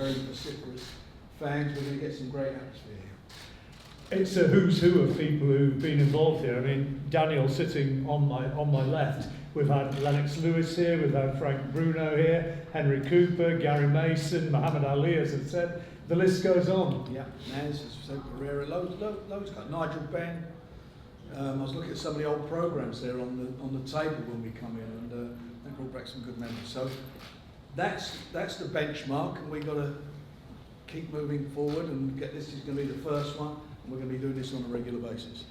very vociferous fans. We're going to get some great atmosphere here. It's a who's who of people who've been involved here. I mean, Daniel sitting on my left. We've had Lennox Lewis here, we've had Frank Bruno here, Henry Cooper, Gary Mason, Muhammad Ali, as I said. The list goes on. Yeah, Naz, as I said, Pereira, loads got Nigel Benn. I was looking at some of the old programs there on the table when we come in, and they brought back some good memories. So that's the benchmark, and we've got to keep moving forward and get this. Is going to be the first one, and we're going to be doing this on a regular basis.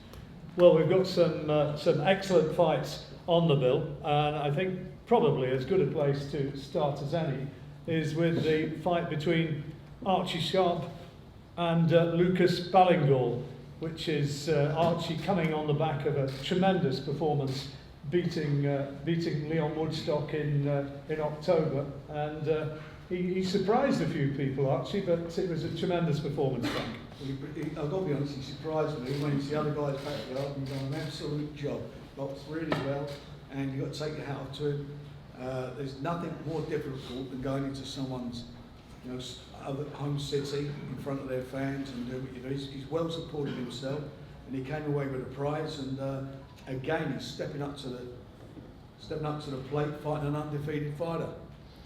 Well, we've got some excellent fights on the bill, and I think probably as good a place to start as any is with the fight between Archie Sharp and Lucas Bingol, which is Archie coming on the back of a tremendous performance, beating Leon Woodstock in October, and he surprised a few people, Archie, but it was a tremendous performance, Frank. I've got to be honest, he surprised me. He went into the other guy's backyard and done an absolute job. Boxed really well, and you've got to take your hat off to him. There's nothing more difficult than going into someone's, other home city in front of their fans and doing what you do. He's well supported himself, and he came away with a prize. And again, he's stepping up to the plate, fighting an undefeated fighter.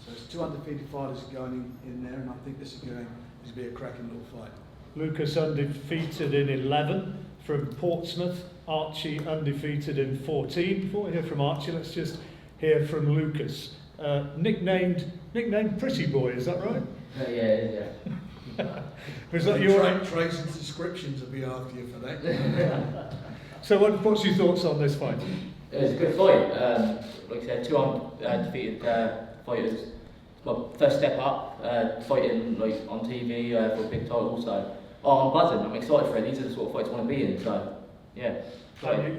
So there's two undefeated fighters going in there, and I think this is going to be a cracking little fight. Lucas undefeated in 11 from Portsmouth. Archie undefeated in 14. Before we hear from Archie, let's just hear from Lucas. Nicknamed Pretty Boy, is that right? Yeah, it is, yeah. Was that your traits and descriptions will be after you for that? So what's your thoughts on this fight? It was a good fight. Like I said, two undefeated fighters. Well, first step up, fighting like on TV for a big title. So I'm buzzing. I'm excited for it. These are the sort of fights I want to be in. So yeah.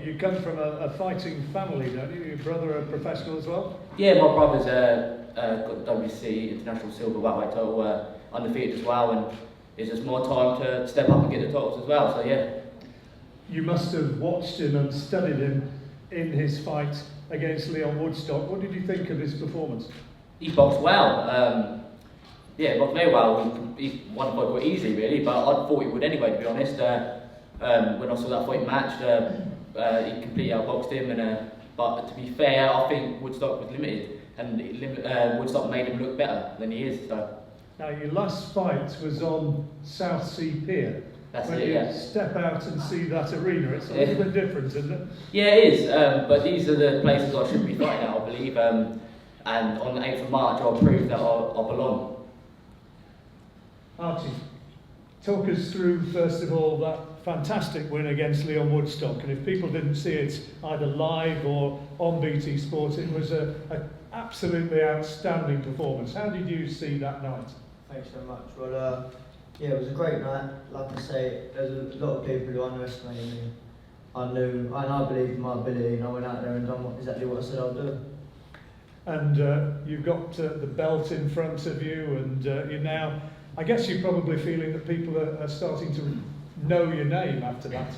You come from a fighting family, don't you? Your brother a professional as well? Yeah, my brother's got the WC International Silver Lightweight title, undefeated as well, and it's just more time to step up and get the titles as well. So yeah. You must have watched him and studied him in his fight against Leon Woodstock. What did you think of his performance? He boxed well. Yeah, boxed very well. He won the fight quite easily, really, but I thought he would anyway, to be honest. When I saw that fight match, he completely outboxed him. But to be fair, I think Woodstock was limited, and Woodstock made him look better than he is. So. Now, your last fight was on South Sea Pier. That's when it, you yeah. Step out and see that arena, it's a little bit different, isn't it? Yeah, it is. But these are the places I should be fighting at, I believe. And on the 8th of March, I'll prove that I belong. Archie, talk us through, first of all, that fantastic win against Leon Woodstock. And if people didn't see it either live or on BT Sport, it was an absolutely outstanding performance. How did you see that night? Thanks so much. Well, yeah, it was a great night. Like I say, there's a lot of people who underestimated me. I believed in my ability, and I went out there and done exactly what I said I'd do. And you've got the belt in front of you, and you're now, I guess you're probably feeling that people are starting to know your name after that.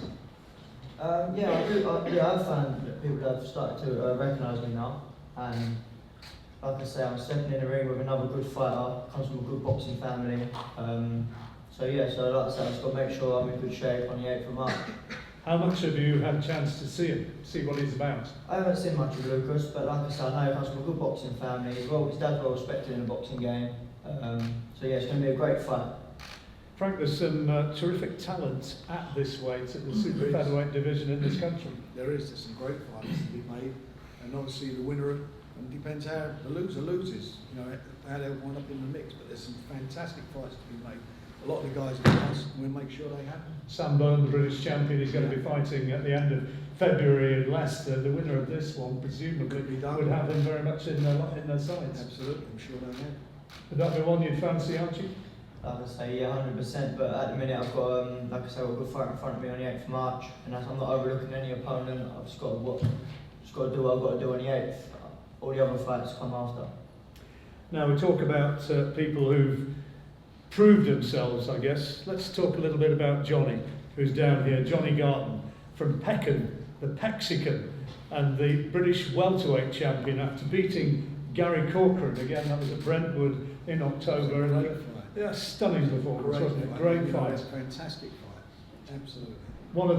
Yeah, I do. I've found that people have started to recognise me now, and like I say, I'm stepping in the ring with another good fighter, comes from a good boxing family. So like I say, I've just got to make sure I'm in good shape on the 8th of March. How much have you had a chance to see him, see what he's about? I haven't seen much of Lucas, but like I said, I know he comes from a good boxing family. His dad's well respected in the boxing game. So yeah, it's going to be a great fight. Frank, there's some terrific talent at this weight, at the super featherweight division in this country. There's some great fights to be made, and obviously the winner, and it depends how the loser loses, how they wind up in the mix, but there's some fantastic fights to be made. A lot of the guys in the house, we'll make sure they happen. Sam Byrne, the British champion, is going to be fighting at the end of February in Leicester. The winner of this one, presumably, would have them very much in their sights. Absolutely, I'm sure they have. Would that be one you'd fancy, Archie? Like I say, yeah, 100%. But at the minute, I've got, like I say, I've got a good fight in front of me on the 8th of March, and I'm not overlooking any opponent. I've just got to do what I've got to do on the 8th. All the other fights come after. Now we talk about people who've proved themselves, I guess. Let's talk a little bit about Johnny, who's down here. Johnny Garton from Peckham, the Pexican, and the British welterweight champion after beating Gary Corcoran. Again, that was at Brentwood in October. And Yeah, stunning performance, wasn't it? Great You know, fight. it's a fantastic fight. Absolutely. One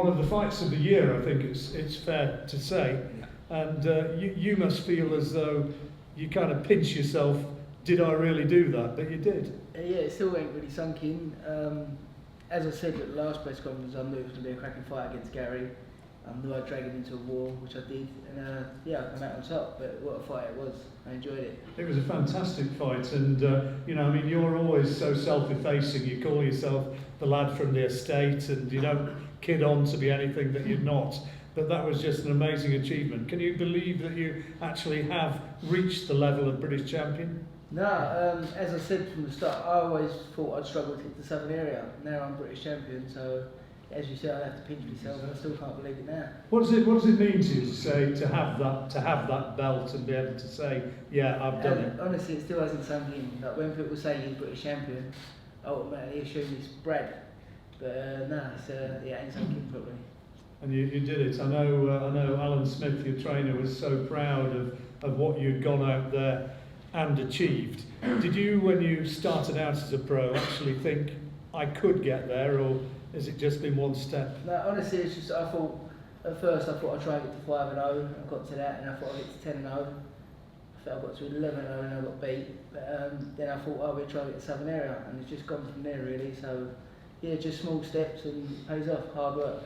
of the fights of the year, I think it's fair to say. Yeah. And you must feel as though you kind of pinch yourself. Did I really do that? But you did. Yeah, it still ain't really sunk in. As I said at the last press conference, I knew it was going to be a cracking fight against Gary. I knew I'd drag him into a war, which I did, and yeah, I came out on top. But what a fight it was! I enjoyed it. It was a fantastic fight, and you know, I mean, you're always so self-effacing. You call yourself the lad from the estate, and you don't kid on to be anything that you're not. But that was just an amazing achievement. Can you believe that you actually have reached the level of British champion? No, as I said from the start, I always thought I'd struggle to hit the southern area. Now I'm British champion, so as you said, I have to pinch myself, and I still can't believe it now. What does it mean to you to say to have that belt and be able to say, yeah, I've done it? Honestly, it still hasn't sunk in. Like when people say you're British champion, I automatically assume it's Brad. But no, it ain't sunk in properly. And you did it. I know Alan Smith, your trainer, was so proud of what you'd gone out there and achieved. Did you, when you started out as a pro, actually think I could get there, or has it just been one step? No, honestly, it's just at first I thought I'd try and get to 5-0. I got to that, and I thought I'd get to 10-0. I thought I got to 11-0 and I got beat. But then I thought, oh, we'll try and get to Southern area, and it's just gone from there really. So yeah, just small steps and pays off, hard work.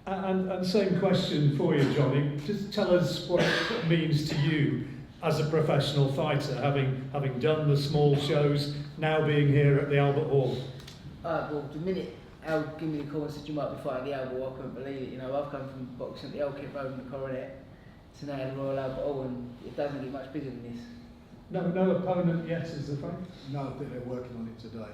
And same question for you, Johnny. Just tell us what it means to you as a professional fighter, having done the small shows, now being here at the Albert Hall. Well, the minute Al gave me the call and said you might be fighting the Albert Hall, I couldn't believe it. You know, I've come from boxing at the Elkett Road and the Coronet to now the Royal Albert Hall, and it doesn't get much bigger than this. No opponent yet, is the fact? No, I think they're working on it today.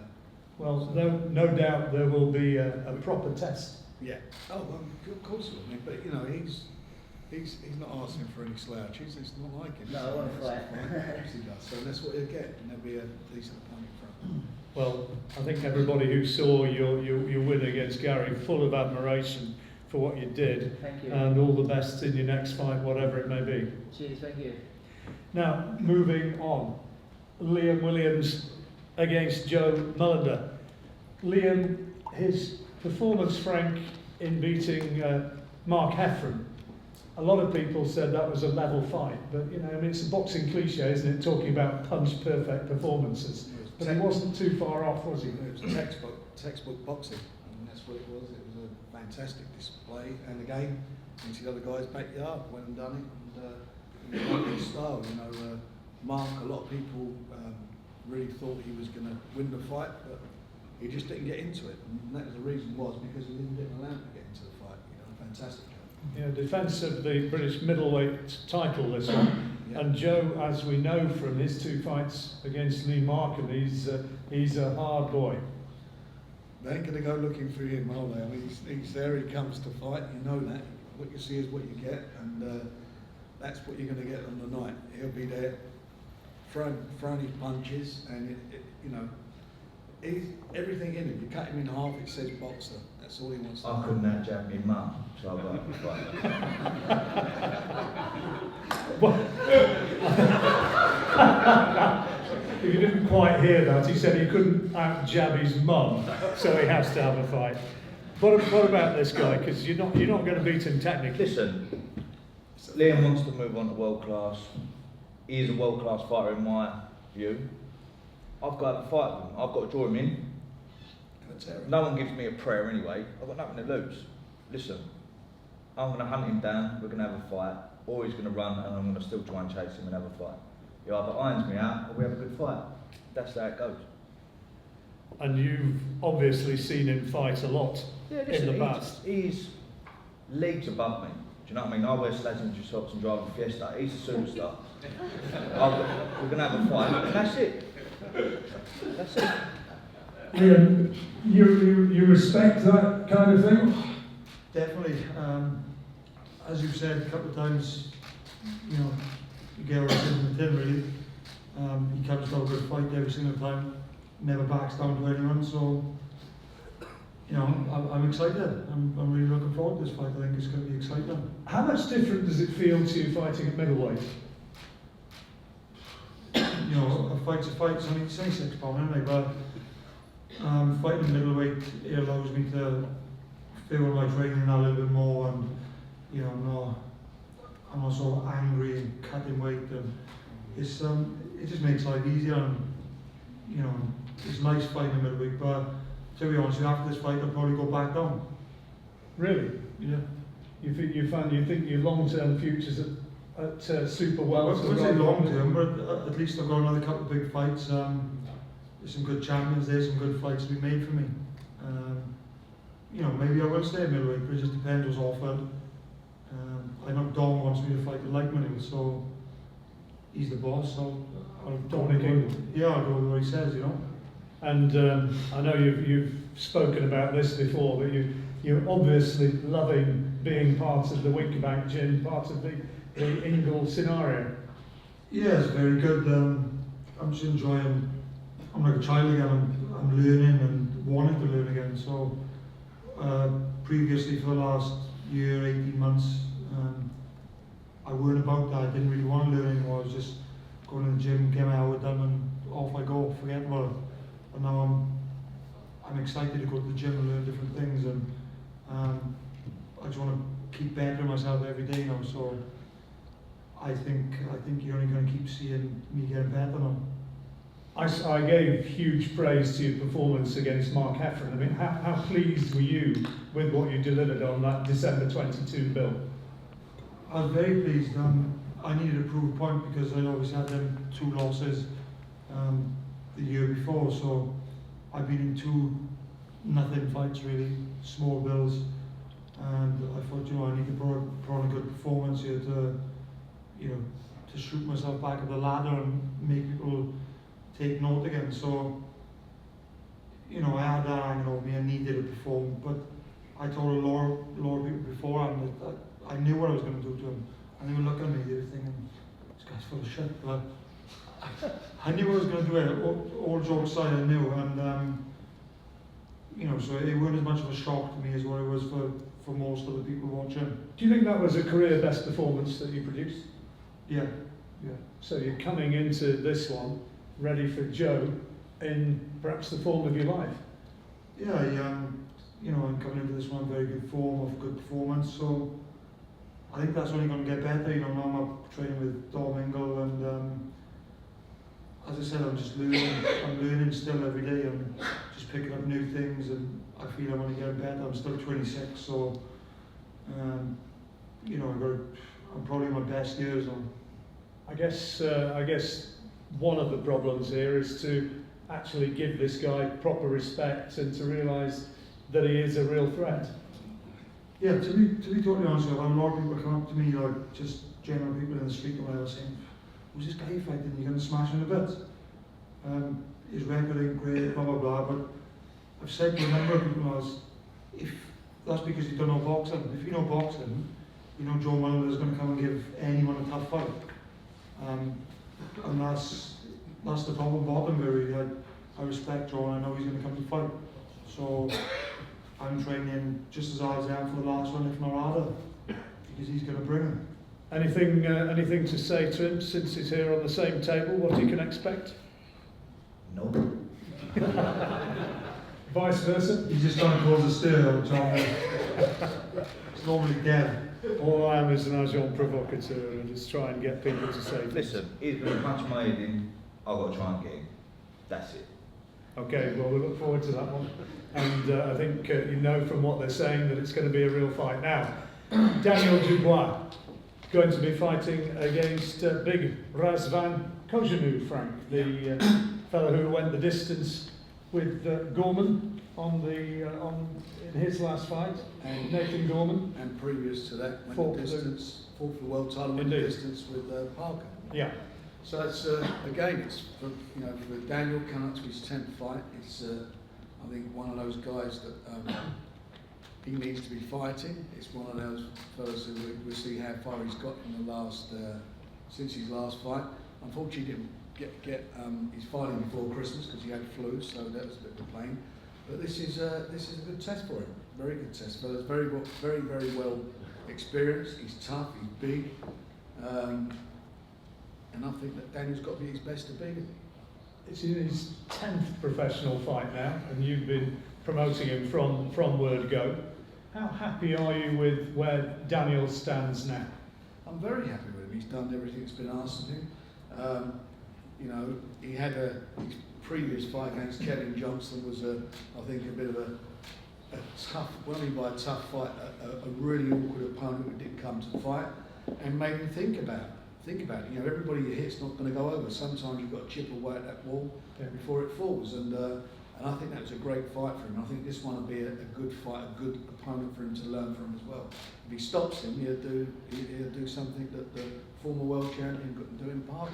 Well, no doubt there will be a proper test. Yeah. Oh, well, of course it will be, but you know, he's not asking for any slouches. It's not like him. No, I want to fight. Of course he does. So that's what he'll get, and there'll be a decent opponent for him. Well, I think everybody who saw your win against Gary, full of admiration for what you did. Thank you. And all the best in your next fight, whatever it may be. Cheers, thank you. Now, moving on. Liam Williams against Joe Mullinder. Liam, his performance, Frank, in beating Mark Heffron. A lot of people said that was a level fight, but you know, I mean, it's a boxing cliche, isn't it? Talking about punch-perfect performances. But he wasn't too far off, was he? It was textbook boxing, and that's what it was. It was a fantastic display, and again, into the other guy's backyard, went and done it, and it was his style. You know, Mark, a lot of people really thought he was going to win the fight, but he just didn't get into it, and that was the reason was because he didn't get allowed to get into the fight. You know, fantastic job. Yeah, defence of the British middleweight title, this one. Yeah. And Joe, as we know from his two fights against Lee Markham, he's a hard boy. They ain't going to go looking for him, are they? I mean, he's there, he comes to fight, you know that. What you see is what you get, and that's what you're going to get on the night. He'll be there, throwing his punches, and you know, everything in him. You cut him in half, it says boxer. That's all he wants to do. I couldn't outjab me mum, so I got up to fight. If you didn't quite hear that, he said he couldn't out-jab his mum, so he has to have a fight. What about this guy? Because you're not going to beat him technically. Listen, Liam wants to move on to world class. He is a world class fighter in my view. I've got to have a fight with him. I've got to draw him in. No one gives me a prayer anyway. I've got nothing to lose. Listen, I'm going to hunt him down. We're going to have a fight. Or he's going to run, and I'm going to still try and chase him and have a fight. He either irons me out, or we have a good fight. That's how it goes. And you've obviously seen him fight a lot in the past. He's leagues above me. Do you know what I mean? I wear Slazenger socks and drive a Fiesta. He's a superstar. We're going to have a fight, and that's it. That's it. Liam, you respect that kind of thing? Definitely. As you've said a couple of times, you know, you get right in the tin really. He comes to a good fight every single time, never backs down to anyone, so you know, I'm excited. I'm really looking forward to this fight. I think it's going to be exciting. How much different does it feel to you fighting at middleweight? You know, a fight's a fight, it's only 6 pounds, isn't it? But Fighting middleweight, it allows me to feel my training a little bit more, and you know, I'm not so angry and cutting weight. And it's it just makes life easier, and you know, it's nice fighting middleweight. But to be honest, after this fight, I'll probably go back down. Really? Yeah. You think your long-term future's at super well? I wouldn't say long term, but at least I've got another couple of big fights. There's some good champions there, some good fights to be made for me. You know, maybe I will stay at middleweight, but it just depends what's offered. I know Don wants me to fight at light middle, so he's the boss. So I'll go with what he says, you know. And I know you've spoken about this before, but you're obviously loving being part of the Winterbank gym, part of the Bingol scenario. Yeah, it's very good. I'm just enjoying. I'm like a child again. I'm learning and wanting to learn again. So previously, for the last year, 18 months, I weren't about that. I didn't really want to learn anymore. I was just going to the gym, get my hour done, and off I go. Forget about it. But now I'm excited to go to the gym and learn different things, and I just want to keep bettering myself every day now. So I think you're only going to keep seeing me getting better now. I gave huge praise to your performance against Mark Heffron. I mean, how pleased were you with what you delivered on that December 22 bill? I was very pleased. I needed to prove a point because I obviously had them 2 losses the year before, so I've been in 2-0 fights really, small bills, and I thought, you know, I need to put on a good performance here to, you know, to shoot myself back up the ladder and make people take note again. So, you know, I had that hanging over me. I needed to perform, but I told a lot of people beforehand that I knew what I was going to do to them, and they were looking at me, they were thinking, this guy's full of shit. But I knew what I was going to do. All jokes aside, I knew, and you know, so it wasn't as much of a shock to me as what it was for most of the people watching. Do you think that was a career best performance that you produced? Yeah. So you're coming into this one ready for Joe in perhaps the form of your life? Yeah, you know, I'm coming into this one in very good form, of good performance, so I think that's only going to get better. You know, now I'm up training with Bingol, and as I said, I'm just learning. I'm learning still every day. I'm just picking up new things, and I feel I'm only getting better. I'm still 26, so you know, I'm probably in my best years now. I guess one of the problems here is to actually give this guy proper respect and to realise that he is a real threat. Yeah, to be totally honest with you, I've had a lot of people come up to me, like just general people in the street or whatever, saying, who's this guy fighting? You're going to smash him to bits. His record ain't great, blah blah blah, but I've said to a number of people, if that's because you don't know boxing. If you know boxing, you know Joe Mullinder is going to come and give anyone a tough fight. And that's the problem bottom really. I respect Joe, and I know he's going to come to fight. So I'm training just as hard as I am for the last one, if not harder, because he's going to bring it. Anything to say to him since he's here on the same table? What he can expect? No. Vice versa? He's just going to cause a stir, John. It's normally dead. All I am is an agent provocateur and just try and get people to say things. Listen, he's going to punch my head in. I've got to try and get him. That's it. Okay, well, we look forward to that one. And I think you know from what they're saying that it's going to be a real fight. Now, Daniel Dubois going to be fighting against big Razvan Kojanu, Frank, the fellow who went the distance with Gorman in his last fight, and Nathan Gorman. And previous to that, Fought went the distance, fought for the world title, went the distance with Parker. Yeah. So it's again, it's for, you know, for Daniel coming up to his 10th fight. It's I think one of those guys that he needs to be fighting. It's one of those fellas who we'll see how far he's got in the last since his last fight. Unfortunately, he didn't get his fighting before Christmas because he had flu, so that was a bit of a pain. But this is a good test for him. Very good test. Fella's very well experienced. He's tough. He's big. And I think that Daniel's got to be his best to beat him. it's his 10th professional fight now, and you've been promoting him from word go. How happy are you with where Daniel stands now? I'm very happy with him. He's done everything that's been asked of him. You know, he had his previous fight against Kevin Johnson was I think a bit of a tough, what I mean by a tough fight, a really awkward opponent who didn't come to the fight, and made him think about it. You know, everybody you hit's not going to go over. Sometimes you've got to chip away at that wall before it falls, and I think that was a great fight for him. I think this one will be a good fight, a good opponent for him to learn from as well. If he stops him, he'll do something that the former world champion couldn't do in Parker.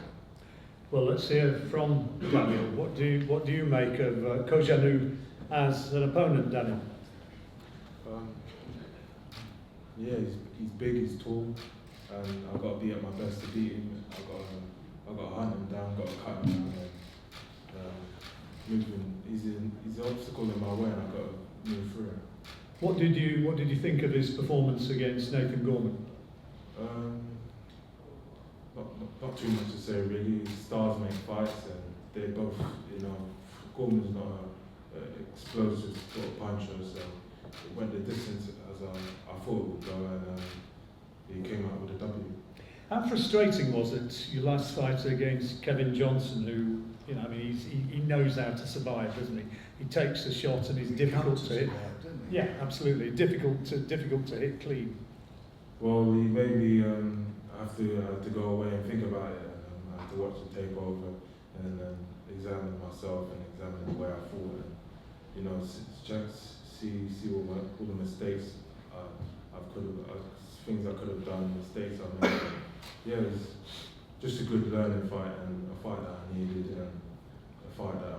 Well, let's hear from Daniel. What do you make of Kojanu as an opponent, Daniel? Yeah, he's big, he's tall, and I've got to be at my best to beat him. I've got to hunt him down, got to cut him down, and move him. He's an obstacle in my way, and I've got to move through it. What did you think of his performance against Nathan Gorman? Not too much to say really. Stars make fights, and they both, you know, Gorman's not an explosive sort of puncher, so it went the distance as I thought it would go, and he came out with a W. How frustrating was it, your last fight against Kevin Johnson, who, you know, I mean, he knows how to survive, doesn't he? He takes a shot and he's difficult to hit. Yeah, absolutely. Difficult to hit clean. Well, he made me have to go away and think about it, and I have to watch the tape over and examine myself and examine the way I fought, and you know, just see all the mistakes things I could have done, mistakes I made. Yeah, it was just a good learning fight, and a fight that I needed, and a fight that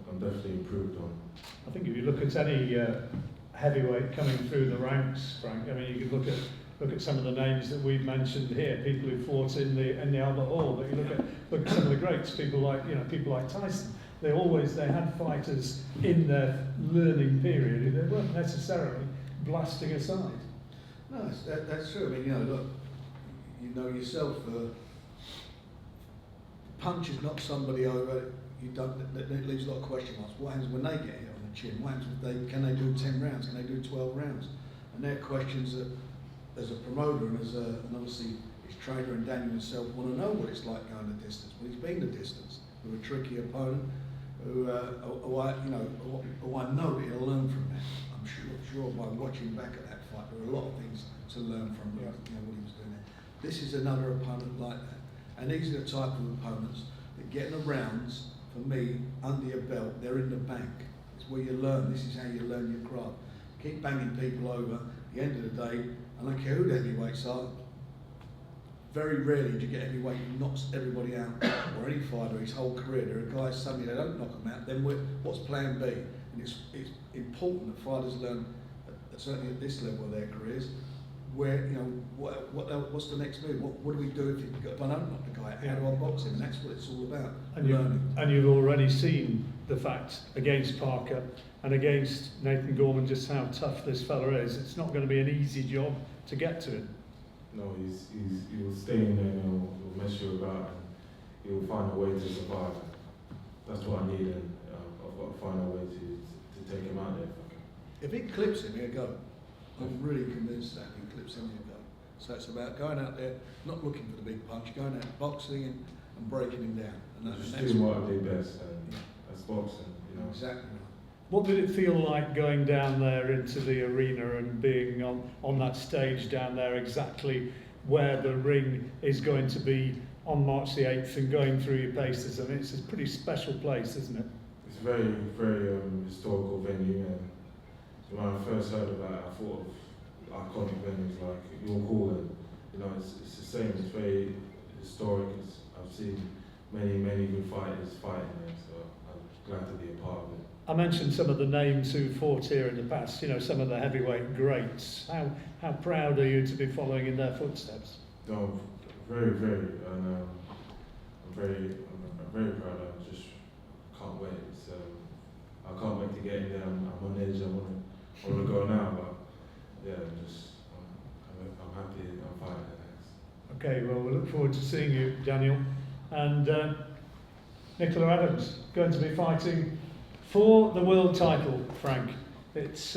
I'm definitely improved on. I think if you look at any heavyweight coming through the ranks, Frank, I mean, you can look at some of the names that we've mentioned here, people who fought in the Albert Hall. But you look at some of the greats, people like Tyson. They had fighters in their learning period who they weren't necessarily blasting aside. No, that's true. I mean, you know, look, you know yourself. Punch is not somebody over. That leaves a lot of question marks. What happens when they get hit on the chin? What happens if can they do 10 rounds? Can they do 12 rounds? And they're questions that, as a promoter and and obviously his trainer and Daniel himself want to know what it's like going the distance. Well, he's been the distance with a tricky opponent who I know that he'll learn from that. I'm sure by watching back at that fight, there are a lot of things to learn from what he was doing there. This is another opponent like that. And these are the type of opponents that get in the rounds, for me, under your belt, they're in the bank. It's where you learn. This is how you learn your craft. Keep banging people over. At the end of the day, I don't care who the heavyweights are, very rarely do you get a heavyweight who knocks everybody out, or any fighter his whole career. There are guys, suddenly they don't knock them out, then what's plan B? And it's important that fighters learn, certainly at this level of their careers, where, you know, what's the next move? What do we do if I don't knock the guy out? How do I box him? And that's what it's all about, learning. And you've already seen the fact against Parker and against Nathan Gorman just how tough this fella is. It's not going to be an easy job to get to him. No, he'll stay in there, and he'll mess you about, and he'll find a way to survive. That's what I need, and I've got to find a way to take him out there. If he clips him, he'll go. I'm really convinced that if he clips him, he'll go. So it's about going out there, not looking for the big punch, going out boxing and breaking him down. And just doing what I do best, and that's boxing, you know. Exactly. What did it feel like going down there into the arena and being on that stage down there, exactly where the ring is going to be on March the 8th, and going through your paces? I mean, it's a pretty special place, isn't it? It's a very, very historical venue, and when I first heard about it, I thought of iconic venues like York Hall, and you know, it's the same. It's very historic. I've seen many good fighters fighting there, so I'm glad to be a part of it. I mentioned some of the names who fought here in the past, you know, some of the heavyweight greats. How proud are you to be following in their footsteps? No, very, and I'm very proud. I just can't wait. I can't wait to get in there. I'm on edge. I want to go now, but yeah, I'm happy. I'm fighting next. Okay, well, we look forward to seeing you, Daniel. And Nicola Adams going to be fighting for the world title, Frank. It's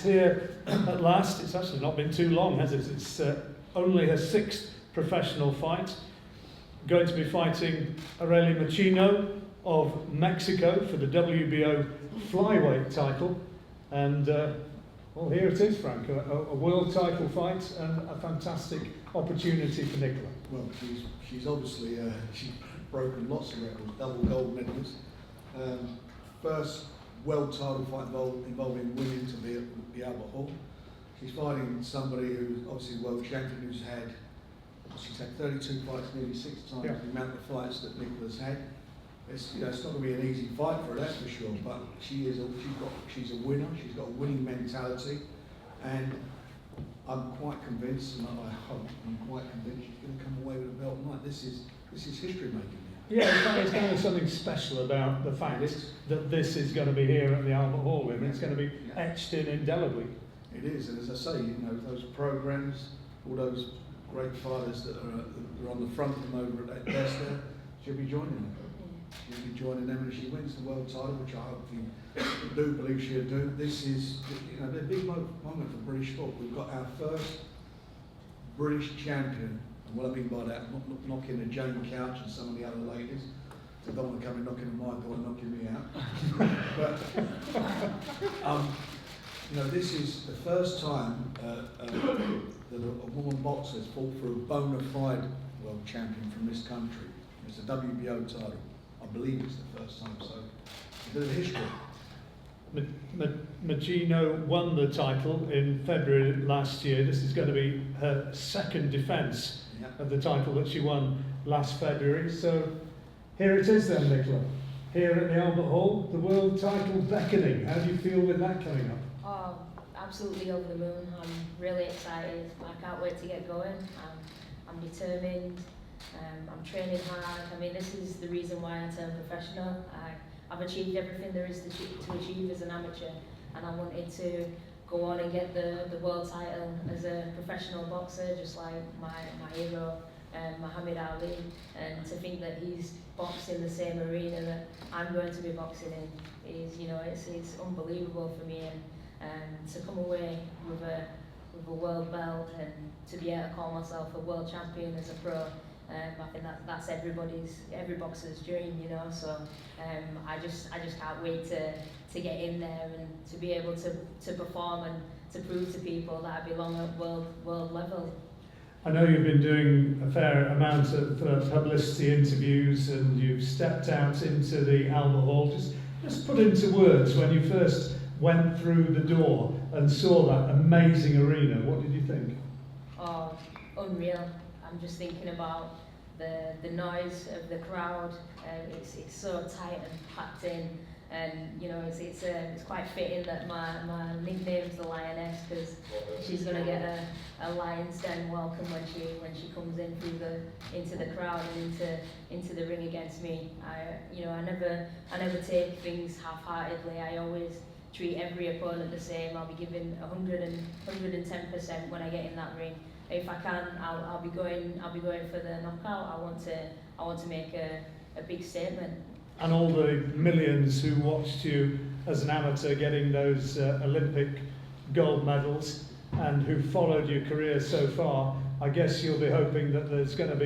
here at last. It's actually not been too long, has it? It's only her 6th professional fight. Going to be fighting Arely Machino of Mexico for the WBO flyweight title. And well, here it is, Frank, a world title fight and a fantastic opportunity for Nicola. Well, she's obviously she's broken lots of records, double gold medals. First world title fight involving women to be at the Albert Hall. She's fighting somebody who's obviously world champion, she's had 32 fights, nearly 6 times the amount of fights that Nicola's had. It's not going to be an easy fight for her, that's for sure. But she's a winner. She's got a winning mentality, and I'm quite convinced, and I hope I'm quite convinced she's going to come away with a belt tonight. This is history making. Yeah, it's kind of something special about the fact that this is going to be here at the Albert Hall. I mean, it's going to be etched in indelibly. It is, and as I say, those programs, all those great fighters that are on the front of them over at that desk there, she'll be joining them. She'll be joining them, and if she wins the world title, which I hope you do believe she'll do. This is, a big moment for British sport. We've got our first British champion. And what I mean by that, not knocking the Jane Couch and some of the other ladies. So I don't want to come in knocking on my door and knocking me out. But this is the first time that a woman boxer has fought for a bona fide world champion from this country. It's a WBO title. I believe it's the first time, so a bit of history. Machino won the title in February last year. This is going to be her 2nd defence of the title that she won last February. So here it is then, Nicola. Here at the Albert Hall, the world title beckoning. How do you feel with that coming up? Oh, absolutely over the moon. I'm really excited. I can't wait to get going. I'm determined. I'm training hard. I mean, this is the reason why I turned professional. I've achieved everything there is to achieve as an amateur, and I wanted to go on and get the world title as a professional boxer, just like my hero, Muhammad Ali, and to think that he's boxed in the same arena that I'm going to be boxing in is, it's unbelievable for me, and to come away with a world belt and to be able to call myself a world champion as a pro. I think that's every boxer's dream, So I just can't wait to get in there and to be able to perform and to prove to people that I belong at world level. I know you've been doing a fair amount of publicity interviews, and you've stepped out into the Albert Hall. Just put into words when you first went through the door and saw that amazing arena. What did you think? Oh, unreal. I'm just thinking about the noise of the crowd. It's so tight and packed in, and it's quite fitting that my nickname's the Lioness, because she's going to get a lion's den welcome when she comes in into the crowd and into the ring against me. I never take things half-heartedly. I always treat every opponent the same. I'll be giving 110% when I get in that ring. If I can, I'll be going for the knockout. I want to make a big statement. And all the millions who watched you as an amateur getting those Olympic gold medals and who followed your career so far, I guess you'll be hoping that they're going to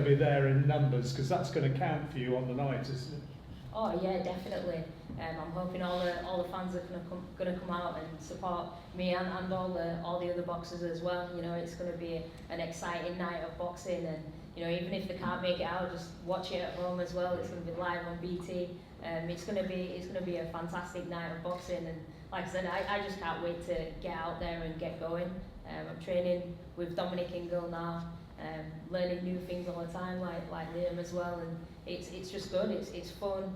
be there in numbers, because that's going to count for you on the night, isn't it? Oh yeah, definitely. I'm hoping all the fans are going to come out and support me and all the other boxers as well. It's going to be an exciting night of boxing, and even if they can't make it out, just watch it at home as well. It's going to be live on BT. It's going to be a fantastic night of boxing, and like I said, I just can't wait to get out there and get going. I'm training with Dominic Ingle now, learning new things all the time, like Liam as well, and it's just good. It's fun.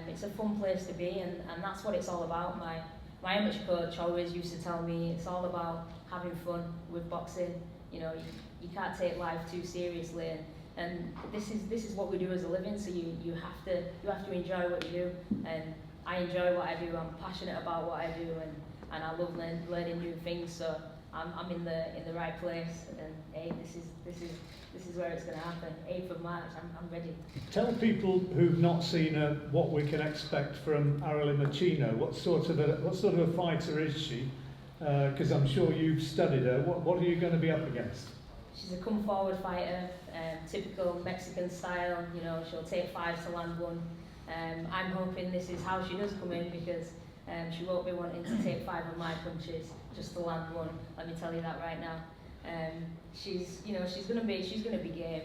It's a fun place to be, and that's what it's all about. My amateur coach always used to tell me it's all about having fun with boxing. You can't take life too seriously, and this is what we do as a living. So you have to enjoy what you do, and I enjoy what I do. I'm passionate about what I do, and I love learning new things. So I'm in the right place, and hey, this is where it's going to happen. 8th of March, I'm ready. Tell people who've not seen her what we can expect from Arely Machino. What sort of a fighter is she? Because I'm sure you've studied her. What are you going to be up against? She's a come forward fighter, typical Mexican style. You know, she'll take 5 to land 1. I'm hoping this is how she does come in, because she won't be wanting to take 5 of my punches just to land 1. Let me tell you that right now. She's gonna be game,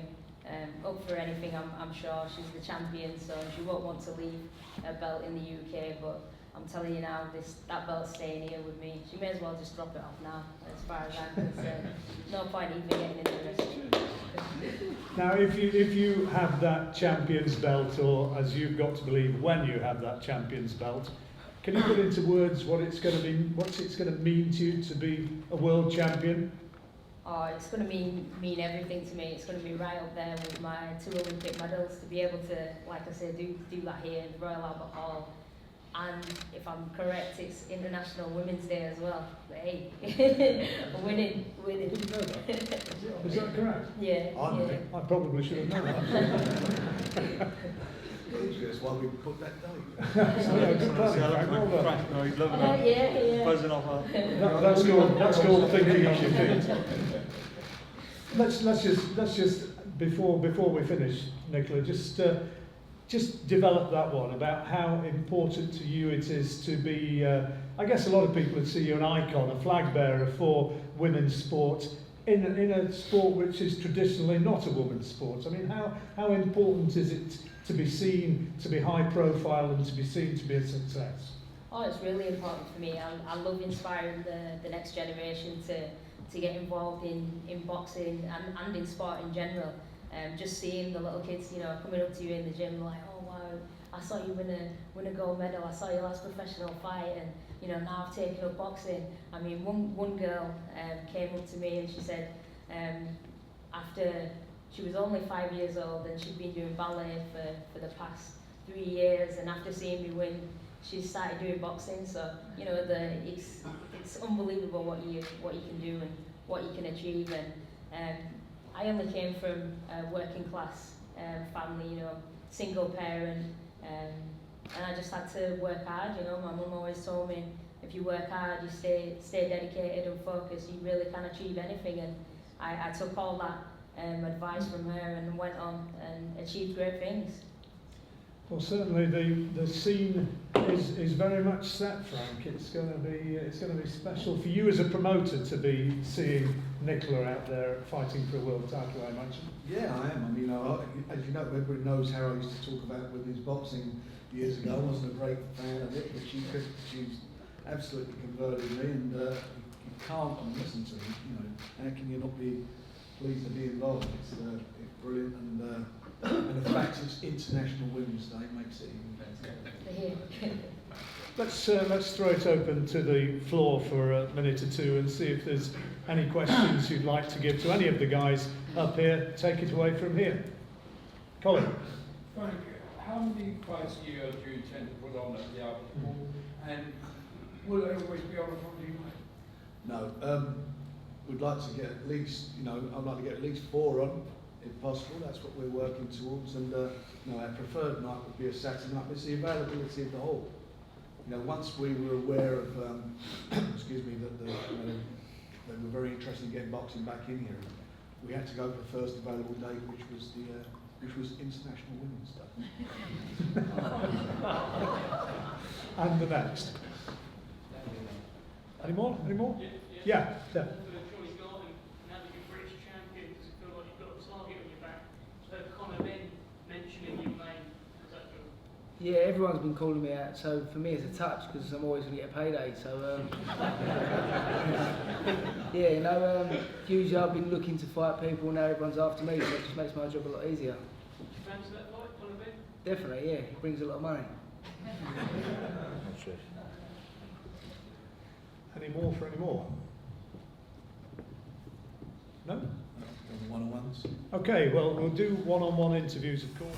up for anything. I'm sure she's the champion, so she won't want to leave her belt in the UK. But I'm telling you now, that belt's staying here with me. She may as well just drop it off now, as far as I'm concerned. No point even getting into this. Now, if you have that champion's belt, or as you've got to believe, when you have that champion's belt, can you put into words what it's going to mean to you to be a world champion? Oh, it's going to mean everything to me. It's going to be right up there with my 2 Olympic medals, to be able to, like I said, do that here in Royal Albert Hall. And if I'm correct, it's International Women's Day as well. But hey, winning. Did you know that? Is that correct? Yeah. I probably should have known that. That's why we put that date. No, he's loving that. Yeah. Buzzing off her. That's called thinking on your feet. Let's just before we finish, Nicola, just develop that one about how important to you it is to be. I guess a lot of people would see you an icon, a flag bearer for women's sport in a sport which is traditionally not a women's sport. I mean, how important is it to be seen, to be high profile, and to be seen to be a success? Oh, it's really important for me. I love inspiring the next generation to get involved in boxing and in sport in general. Just seeing the little kids, you know, coming up to you in the gym like, oh wow, I saw you win a gold medal, I saw your last professional fight, and you know, now I've taken up boxing. I mean, one girl came up to me and she said, after she was only 5 years old and she'd been doing ballet for the past 3 years, and after seeing me win, she started doing boxing. So you know, it's unbelievable what you can do and what you can achieve. And I only came from a working class family, you know, single parent, and I just had to work hard. You know, my mum always told me, if you work hard, you stay dedicated and focused, you really can achieve anything. And I took all that advice from her and went on and achieved great things. Well, certainly the scene is very much set, Frank. It's going to be special for you as a promoter to be seeing Nicola out there fighting for a world title, I imagine. Yeah, I am. I mean, as you know, everybody knows how I used to talk about women's boxing years ago. I wasn't a great fan of it, but she's absolutely converted me, and you can't listen to me. You know, how can you not be pleased to be involved? It's brilliant, and the fact it's International Women's Day makes it even better. Let's throw it open to the floor for a minute or two and see if there's any questions you'd like to give to any of the guys up here. Take it away from here. Colin. Frank, how many fights a year do you intend to put on at the Albert Hall? And will they always be on a Friday night? No, we'd like to get at least, I'd like to get at least 4 on, if possible. That's what we're working towards. And our preferred night would be a Saturday night. It's the availability of the hall. Once we were aware of, excuse me, that they were very interested in getting boxing back in here, we had to go for the first available date, which was International Women's Day. And the next. Any more? Yeah. Yeah, everyone's been calling me out, so for me it's a touch because I'm always going to get a payday. So usually I've been looking to fight people, now everyone's after me, so it just makes my job a lot easier. Do you fancy that fight, Conor Ben? Definitely, yeah, it brings a lot of money. Any more for any more? No? One-on-ones. Okay, well, we'll do one-on-one interviews, of course.